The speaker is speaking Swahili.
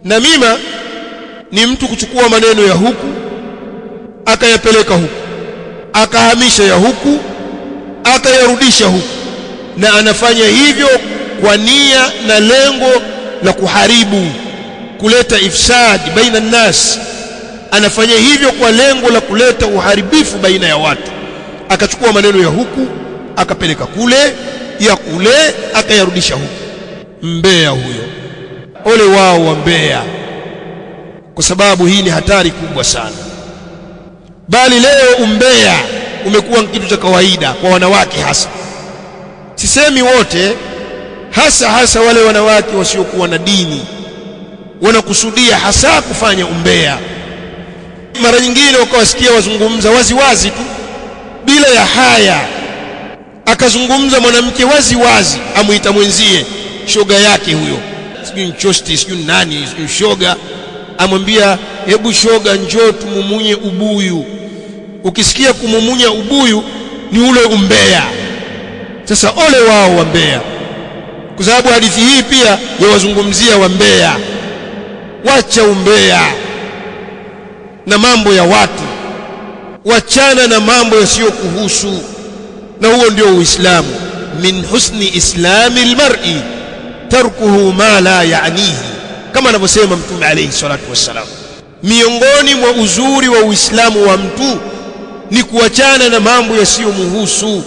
Namima ni mtu kuchukua maneno ya huku akayapeleka huku, akahamisha ya huku akayarudisha huku, na anafanya hivyo kwa nia na lengo la kuharibu, kuleta ifsad baina nas. Anafanya hivyo kwa lengo la kuleta uharibifu baina ya watu. Akachukua maneno ya huku akapeleka kule, ya kule akayarudisha huku. Mbea huyo, ole wao wa mbea, kwa sababu hii ni hatari kubwa sana. Bali leo umbea umekuwa kitu cha kawaida kwa wanawake, hasa sisemi wote, hasa wale wanawake wasiokuwa na dini wanakusudia hasa kufanya umbea. Mara nyingine wakawasikia wazungumza wazi tu bila ya haya, akazungumza mwanamke wazi amuita mwenzie shoga yake huyo, sijui nchosti sijui nani sijui shoga, amwambia hebu shoga njoo tumumunye ubuyu. Ukisikia kumumunya ubuyu ni ule umbea. Sasa ole wao wa mbea, kwa sababu hadithi hii pia yawazungumzia wa mbea. Wacha umbea na mambo ya watu, wachana na mambo yasiyokuhusu. Na huo ndio Uislamu. Min husni islami almar'i tarkuhu ma la ya'nihi, kama anavyosema Mtume alayhi salatu wassalam. Miongoni mwa uzuri wa Uislamu wa mtu ni kuachana na mambo yasiyomhusu.